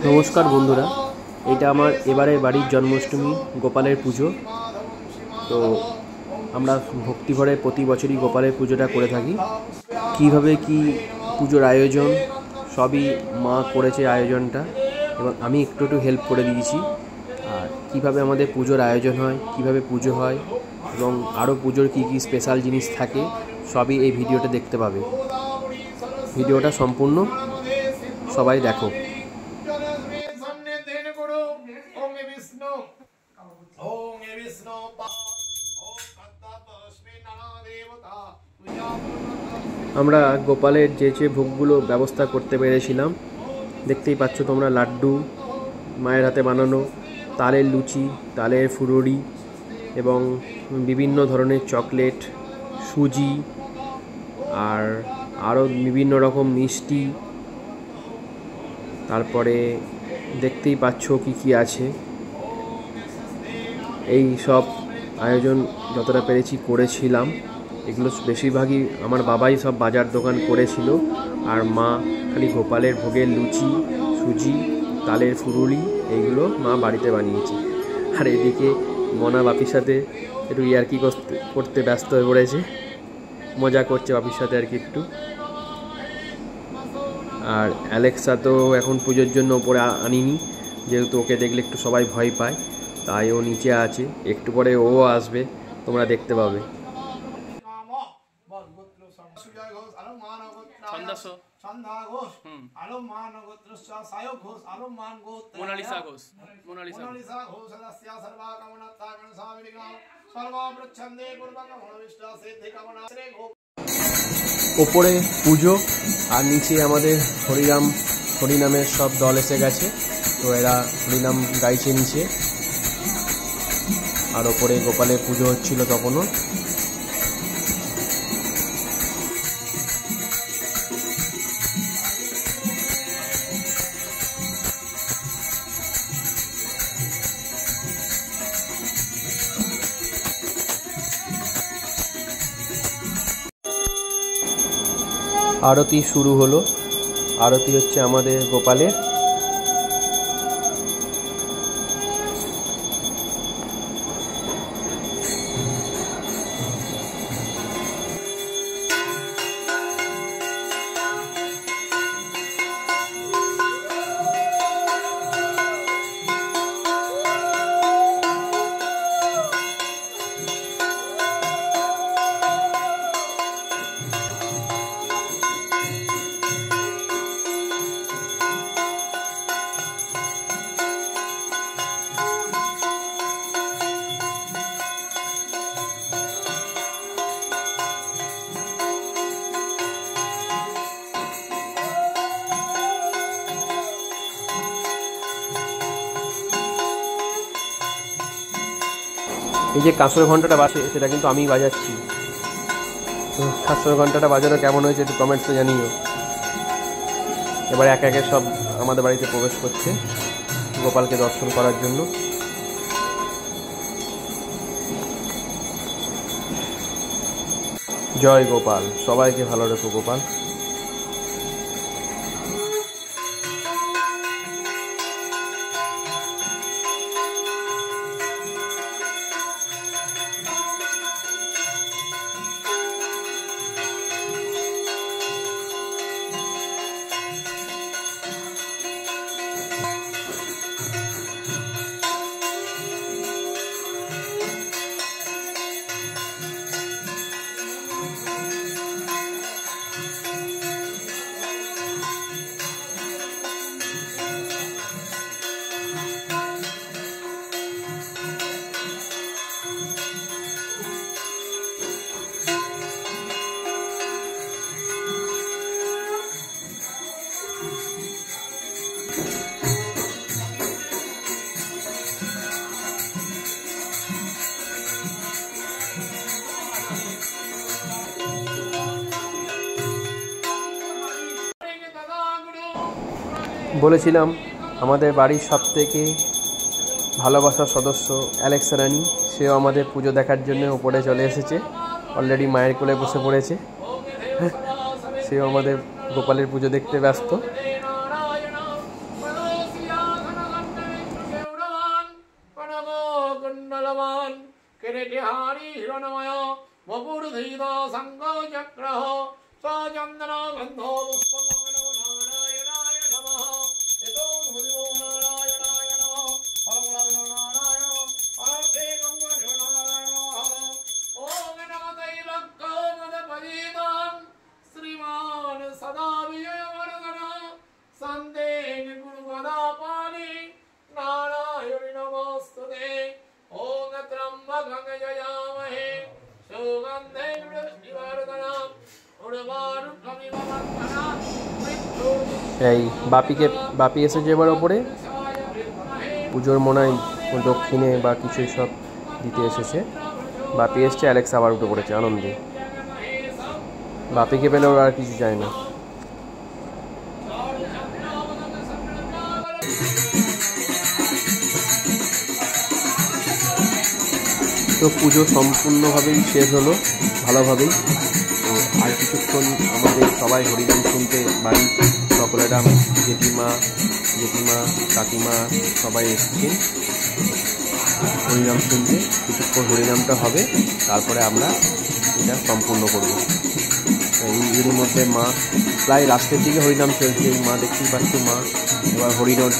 নমস্কার বন্ধুরা, এটা আমার এবারের বাড়ির জন্মাষ্টমী গোপালের পুজো। তো আমরা ভক্তিভরে প্রতি বছরই গোপালের পুজোটা করে থাকি। কিভাবে কি পুজোর আয়োজন সবই মা করেছে আয়োজনটা, এবং আমি একটু হেল্প করে দিয়েছি। আর কিভাবে আমাদের পুজোর আয়োজন হয়, কিভাবে পুজো হয়, এবং আরও পুজোর কী কী স্পেশাল জিনিস থাকে সবই এই ভিডিওটা দেখতে পাবে। ভিডিওটা সম্পূর্ণ সবাই দেখো। আমরা গোপালের যে ভোগগুলো ব্যবস্থা করতে পেরেছিলাম, দেখতেই পাচ্ছ তোমরা, লাড্ডু মায়ের হাতে বানানো, তালের লুচি, তালের ফুলুরি, এবং বিভিন্ন ধরনের চকলেট, সুজি, আর আরও বিভিন্ন রকম মিষ্টি। তারপরে দেখতেই পাচ্ছ কি কি আছে। এই সব আয়োজন যতটা পেরেছি করেছিলাম। এগুলো বেশিরভাগই আমার বাবাই সব বাজার দোকান করেছিল, আর মা খালি গোপালের ভোগের লুচি, সুজি, তালের ফুলুরি এইগুলো মা বাড়িতে বানিয়েছে। আর এদিকে মনা বাপির সাথে একটু ইয়ার্কি করতে ব্যস্ত হয়ে পড়েছে, মজা করছে বাপির সাথে আর কি একটু। আর অ্যালেক্সা তো এখন পুজোর জন্য ওপরে আনিনি, যেহেতু ওকে দেখলে একটু সবাই ভয় পায়, তাই ও নিচে আছে। একটু পরে ও আসবে, তোমরা দেখতে পাবে। ওপরে পুজো, আর নিচে আমাদের হরিনামের সব দল এসে গেছে। তো এরা হরিনাম গাইছে নিচে, আর ওপরে গোপালের পুজো হচ্ছিল তখনও। আরতি শুরু হলো। আরতি হচ্ছে আমাদের গোপালের। এই যে কাঁসর ঘন্টাটা বাজে, সেটা কিন্তু আমি বাজাচ্ছি। কাঁসর ঘন্টাটা বাজানো কেমন হয়েছে একটু কমেন্টসে জানিও। এবার একে একে সব আমাদের বাড়িতে প্রবেশ করছে গোপালকে দর্শন করার জন্য। জয় গোপাল, সবাইকে ভালো রেখো গোপাল। বলেছিলাম আমাদের বাড়ির সবথেকে ভালোবাসার সদস্য অ্যালেক্সা রানী, সেও আমাদের পুজো দেখার জন্য উপরে চলে এসেছে। অলরেডি মায়ের কোলে বসে পড়েছে। সেও আমাদের গোপালের পুজো দেখতে ব্যস্ত। नीलवान किरीटिहारी हिरणमय वपुर्धीर संग चक्र सचंदन गंधो पुष्पमंगलो नारायणाय नमः यतो भुजो नारायणाय नमः परमलायो नारायण अर्थे गंगो नारायण ओम नमः लक्कमदपदीतां श्रीमान सदा विजयवर्धन संदेन गुरुगदापाणि नारायण नमोस्तुते ओम त्र्यंबकं यजामहे सुगन्धे पुष्टिवर्धनम् उर्वारुकमिव बन्धनात् এই বাপি এসেছে এবার ওপরে পুজোর মনায় দক্ষিণে বা কিছু সব দিতে এসেছে। বাপি এসছে, অ্যালেক্স আবার উঠে পড়েছে আনন্দে। বাপিকে পেলে ওরা আর কিছু চায় না। তো পুজো সম্পূর্ণভাবেই শেষ হলো ভালোভাবেই। তো আর কিছুক্ষণ আমাদের সবাই হরিনাম শুনতে বাড়ি সকলেরা জেঠিমা কাকিমা সবাই এসেছেন হরিনাম শুনতে। কিছুক্ষণ হরিনামটা হবে, তারপরে আমরা এটা সম্পূর্ণ করব। এর মধ্যে মা প্রায় লাস্টের দিকে হরিনাম চলছে। মা দেখতেই পাচ্ছ, মা এবার হরিনোট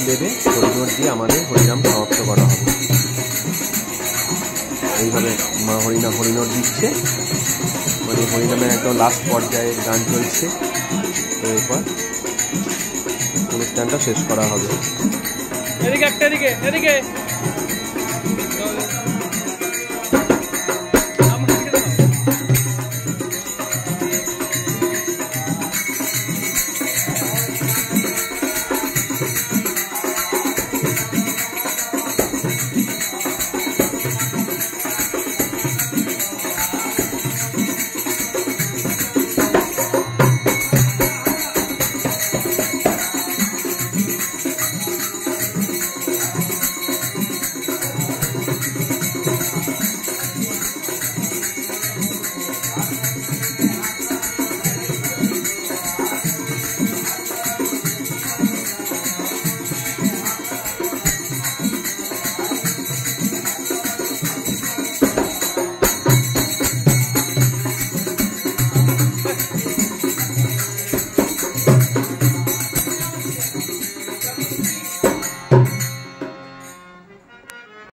দেবে, হরিনোট দিয়ে আমাদের হরিনাম সমাপ্ত করা হবে। এইভাবে মা হরিনোট দিচ্ছে, মানে হরিনামের একদম লাস্ট পর্যায়ে গান চলছে। তো এরপর অনুষ্ঠানটা শেষ করা হবে।